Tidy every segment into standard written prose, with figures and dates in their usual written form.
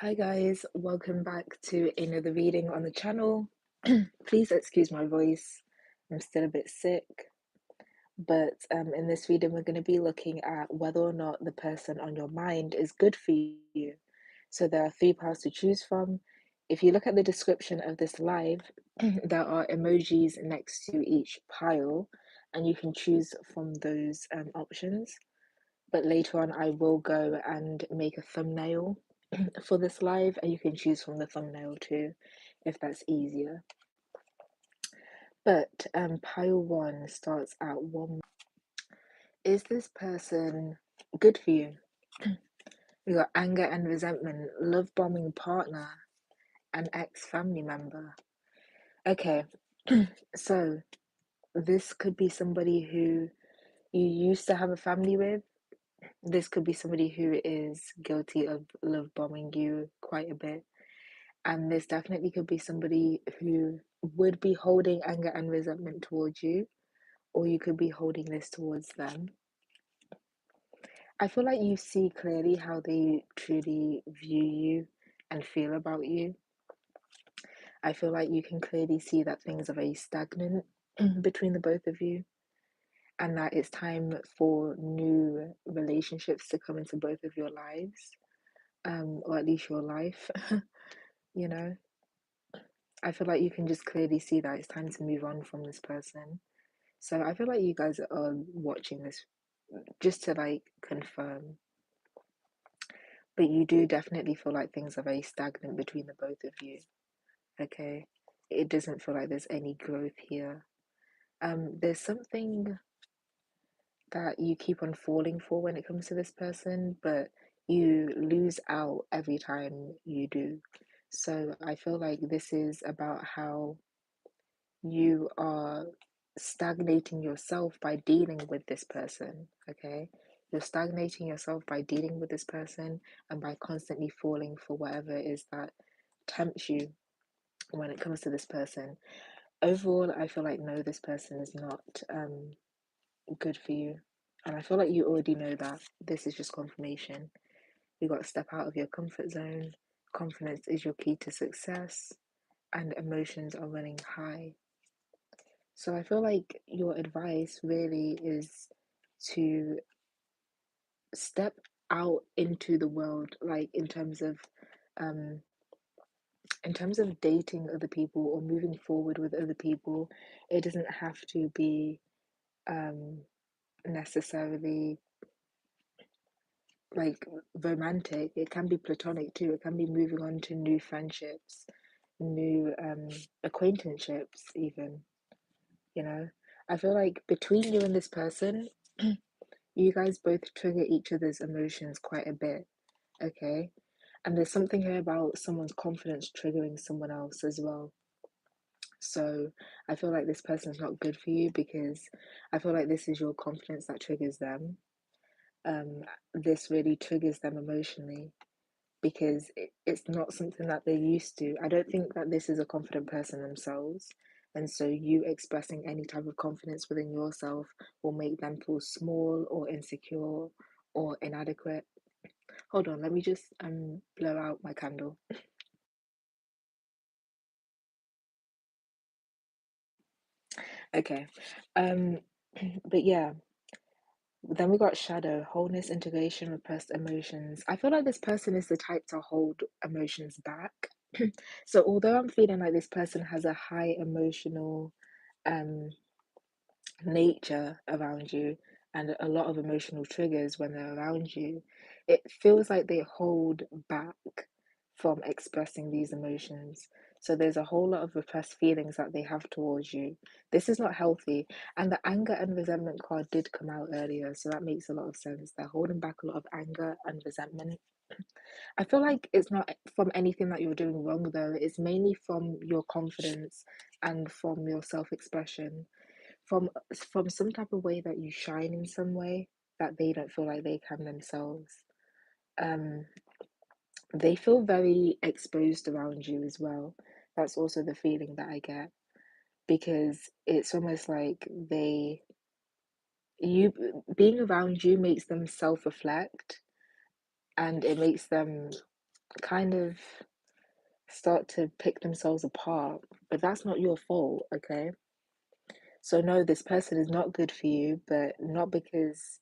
Hi guys, welcome back to another reading on the channel. Please excuse my voice, I'm still a bit sick, but in this reading we're going to be looking at whether or not the person on your mind is good for you. So there are three parts to choose from. If you look at the description of this live, there are emojis next to each pile, and you can choose from those options. But later on, I will go and make a thumbnail for this live, and you can choose from the thumbnail too, if that's easier. But pile one starts at one. Is this person good for you? We got anger and resentment, love bombing partner, and ex family member. Okay, so this could be somebody who you used to have a family with. This could be somebody who is guilty of love bombing you quite a bit. And this definitely could be somebody who would be holding anger and resentment towards you, or you could be holding this towards them. I feel like you see clearly how they truly view you and feel about you. I feel like you can clearly see that things are very stagnant between the both of you, and that it's time for new relationships to come into both of your lives, or at least your life, you know. I feel like you can just clearly see that it's time to move on from this person. So I feel like you guys are watching this just to like confirm. But you do definitely feel like things are very stagnant between the both of you. Okay. It doesn't feel like there's any growth here. There's something that you keep on falling for when it comes to this person, but you lose out every time you do. So I feel like this is about how you are stagnating yourself by dealing with this person, okay? You're stagnating yourself by dealing with this person and by constantly falling for whatever it is that tempts you when it comes to this person. Overall, I feel like no, this person is not good for you. And I feel like you already know that. This is just confirmation. You got to step out of your comfort zone. Confidence is your key to success, and emotions are running high. So I feel like your advice really is to step out into the world, like um in terms of dating other people or moving forward with other people. It doesn't have to be um necessarily like romantic. It can be platonic too. It can be moving on to new friendships, new acquaintanceships even, you know. I feel like between you and this person, you guys both trigger each other's emotions quite a bit, okay? And there's something here about someone's confidence triggering someone else as well. So I feel like this person's not good for you because I feel like this is your confidence that triggers them. Um, this really triggers them emotionally because it's not something that they're used to. I don't think that this is a confident person themselves. And so you expressing any type of confidence within yourself will make them feel small or insecure or inadequate. Hold on, let me just blow out my candle. Okay. Um but yeah, then we got shadow, wholeness, integration, repressed emotions. I feel like this person is the type to hold emotions back. So although I'm feeling like this person has a high emotional um nature around you and a lot of emotional triggers when they're around you, it feels like they hold back from expressing these emotions. So there's a whole lot of repressed feelings that they have towards you. This is not healthy. And the anger and resentment card did come out earlier, so that makes a lot of sense. They're holding back a lot of anger and resentment. I feel like it's not from anything that you're doing wrong, though. It's mainly from your confidence and from your self-expression, from some type of way that you shine in some way that they don't feel like they can themselves. Um, they feel very exposed around you as well. That's also the feeling that I get because it's almost like you being around you makes them self-reflect and it makes them kind of start to pick themselves apart, but that's not your fault, okay? So, no, this person is not good for you, but not because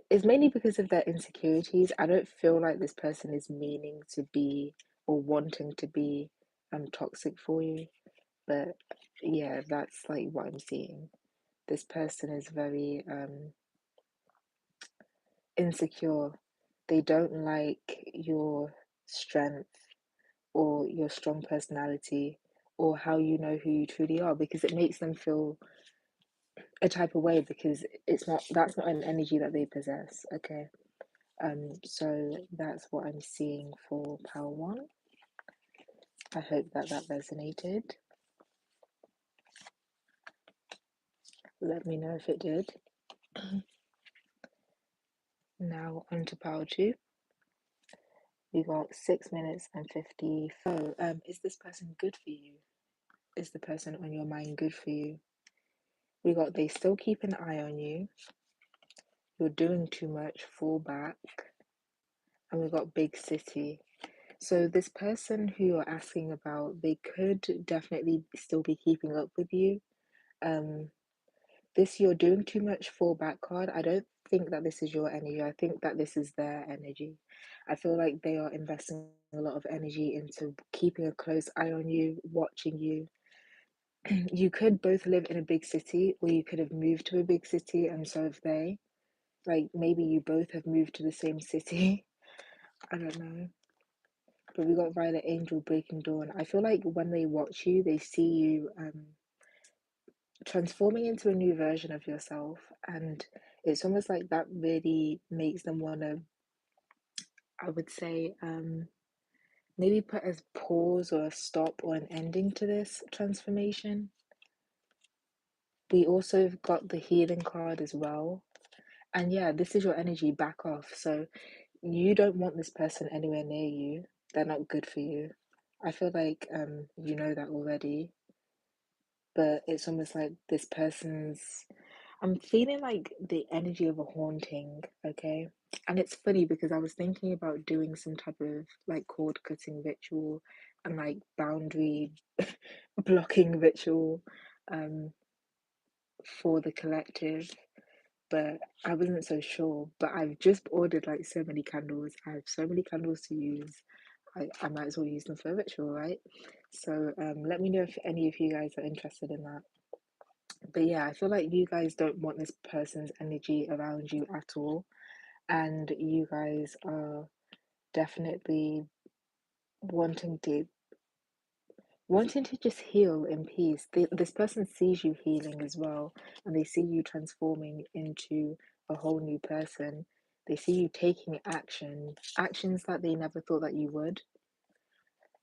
it's mainly because of their insecurities. I don't feel like this person is meaning to be or wanting to be toxic for you, but yeah, that's like what I'm seeing. This person is very insecure. They don't like your strength or your strong personality or how you know who you truly are because it makes them feel a type of way because it's not that's not an energy that they possess, okay? So that's what I'm seeing for Power One. I hope that that resonated. Let me know if it did. Now on to Power Two. We got 6 minutes and 54. Is this person good for you? Is the person on your mind good for you? We got they still keep an eye on you. You're doing too much, fall back. And we got big city. So this person who you're asking about, they could definitely still be keeping up with you. Um, this you're doing too much fallback card. I don't think that this is your energy. I think that this is their energy. I feel like they are investing a lot of energy into keeping a close eye on you, watching you. You could both live in a big city, or you could have moved to a big city, and so have they. Like maybe you both have moved to the same city. I don't know. But we got Violet Angel Breaking Dawn. I feel like when they watch you, they see you transforming into a new version of yourself, and it's almost like that really makes them want to, I would say, maybe put a pause or a stop or an ending to this transformation. We also got the healing card as well. And yeah, this is your energy, back off. So you don't want this person anywhere near you. They're not good for you. I feel like you know that already, but it's almost like this person's I'm feeling like the energy of a haunting, okay? And it's funny because I was thinking about doing some type of like cord cutting ritual and like boundary blocking ritual um for the collective, but I wasn't so sure. But I've just ordered like so many candles. I have so many candles to use. I might as well use them for a ritual, right? So let me know if any of you guys are interested in that. But yeah, I feel like you guys don't want this person's energy around you at all. And you guys are definitely wanting to wanting to just heal in peace. This person sees you healing as well, and they see you transforming into a whole new person. They see you taking actions that they never thought that you would,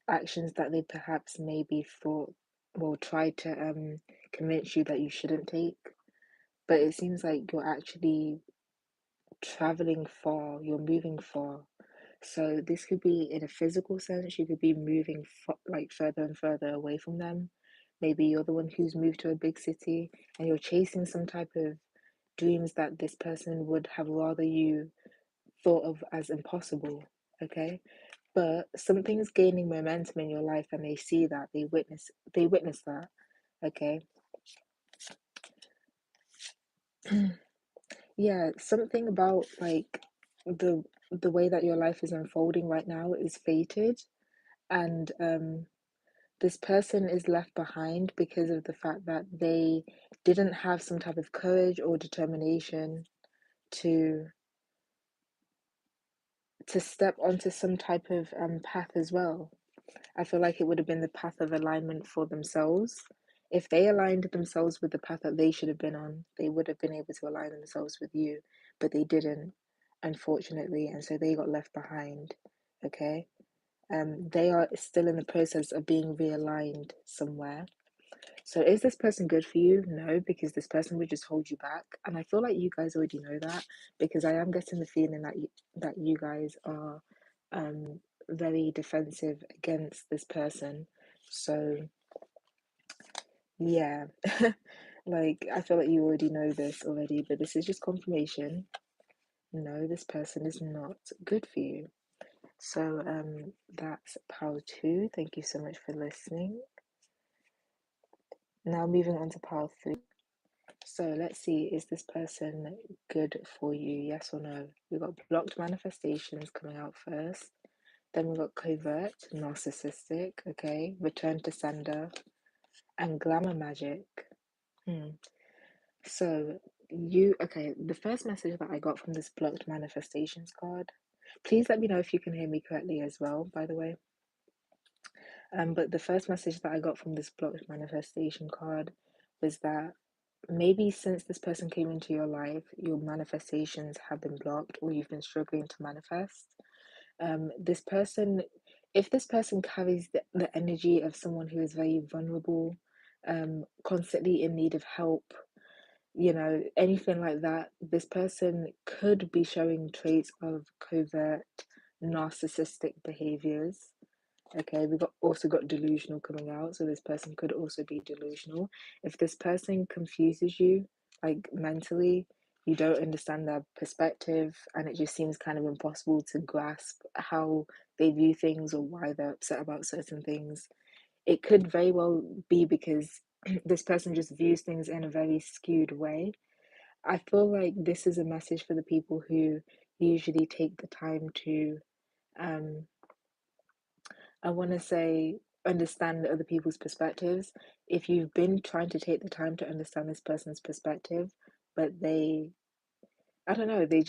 actions that they perhaps maybe thought, well, tried to convince you that you shouldn't take. But it seems like you're actually traveling far, you're moving far. So this could be in a physical sense, you could be moving like further and further away from them. Maybe you're the one who's moved to a big city and you're chasing some type of dreams that this person would have rather you thought of as impossible, okay? But something's gaining momentum in your life and they see that, they witness that, okay? Yeah, something about like the way that your life is unfolding right now is fated, and this person is left behind because of the fact that they didn't have some type of courage or determination to step onto some type of path as well. I feel like it would have been the path of alignment for themselves. If they aligned themselves with the path that they should have been on, they would have been able to align themselves with you, but they didn't, unfortunately, and so they got left behind. Okay, they are still in the process of being realigned somewhere. So is this person good for you? No, because this person would just hold you back, and I feel like you guys already know that because I am getting the feeling that you guys are um very defensive against this person. So yeah, like I feel like you already know this already, but this is just confirmation. No, this person is not good for you. So that's pile 2. Thank you so much for listening. Now moving on to pile 3. So let's see, is this person good for you? Yes or no? We've got blocked manifestations coming out first. Then we've got covert, narcissistic, okay, return to sender, and glamour magic. So okay, the first message that I got from this blocked manifestations card, please let me know if you can hear me correctly as well, by the way. But the first message that I got from this blocked manifestation card was that maybe since this person came into your life, your manifestations have been blocked or you've been struggling to manifest. This person, if this person carries the energy of someone who is very vulnerable, constantly in need of help, anything like that, this person could be showing traits of covert narcissistic behaviors. Okay, we also got delusional coming out, so this person could also be delusional. If this person confuses you, like mentally, you don't understand their perspective, and it just seems kind of impossible to grasp how they view things or why they're upset about certain things. It could very well be because this person just views things in a very skewed way. I feel like this is a message for the people who usually take the time to um, I want to say understand other people's perspectives. If you've been trying to take the time to understand this person's perspective, but I don't know, they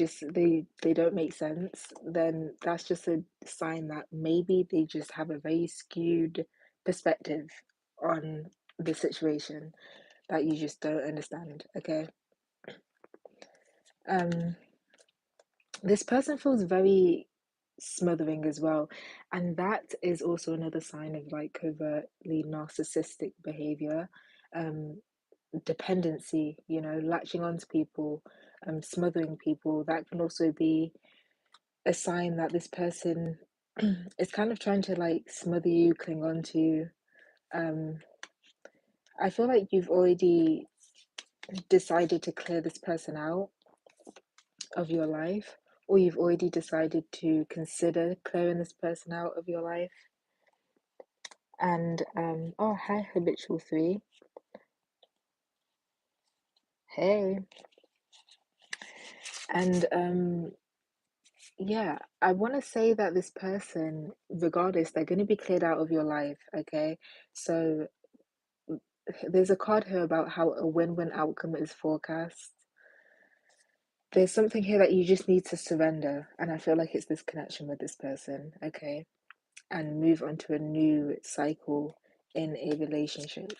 don't make sense, then that's just a sign that maybe they just have a very skewed perspective on the situation that you just don't understand. Okay. Um, this person feels very smothering as well. And that is also another sign of like covertly narcissistic behavior, um, dependency, latching on to people, smothering people. That can also be a sign that this person is kind of trying to like smother you, cling on to you. I feel like you've already decided to clear this person out of your life, or you've already decided to consider clearing this person out of your life. And oh, hi, habitual 3. Hey. And yeah, I want to say that this person, regardless, they're going to be cleared out of your life. Okay, so there's a card here about how a win-win outcome is forecast. There's something here that you just need to surrender, and I feel like it's this connection with this person. Okay, and move on to a new cycle in a relationship.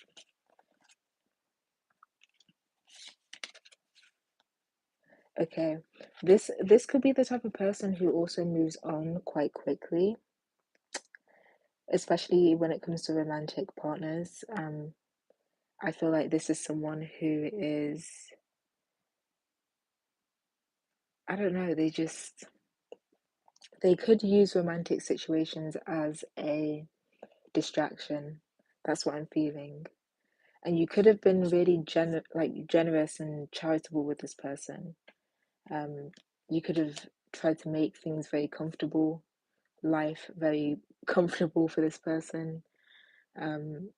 Okay, this could be the type of person who also moves on quite quickly, especially when it comes to romantic partners. I feel like this is someone who is, I don't know, they could use romantic situations as a distraction. That's what I'm feeling. And you could have been really generous and charitable with this person. You could have tried to make things very comfortable, life very comfortable for this person. Um,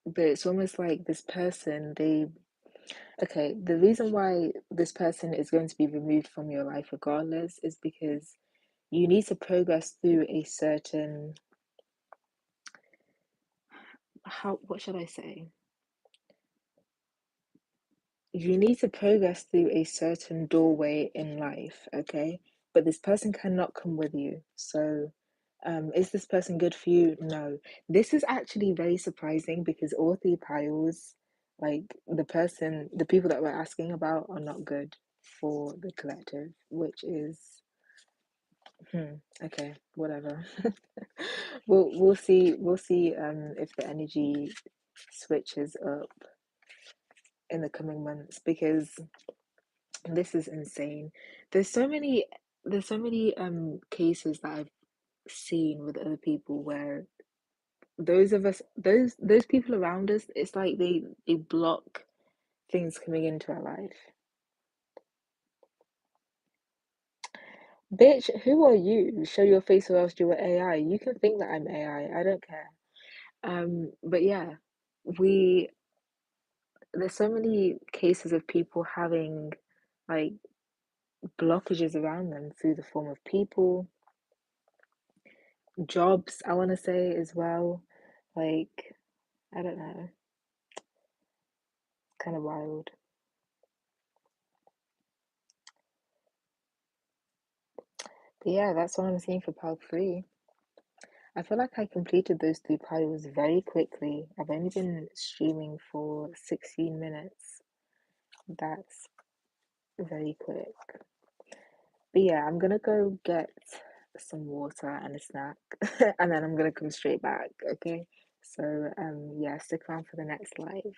but it's almost like this person, okay, the reason why this person is going to be removed from your life regardless is because you need to progress through a certain, what should I say? You need to progress through a certain doorway in life, okay? But this person cannot come with you. So, is this person good for you? No. This is actually very surprising because all 3 piles, like the people that we're asking about, are not good for the collective, which is, okay, whatever. We'll see if the energy switches up in the coming months because this is insane. There's so many cases that I've seen with other people where those people around us, it's like they block things coming into our life. Bitch, who are you? Show your face or else you're AI. You can think that I'm AI. I don't care. But yeah, we there's so many cases of people having like blockages around them through the form of people, jobs, I want to say as well. Like, I don't know, kind of wild. But yeah, that's what I'm seeing for part three. I feel like I completed those three puzzles very quickly. I've only been streaming for 16 minutes. That's very quick. But yeah, I'm gonna go get some water and a snack, and then I'm gonna come straight back, okay? So yeah, stick around for the next live.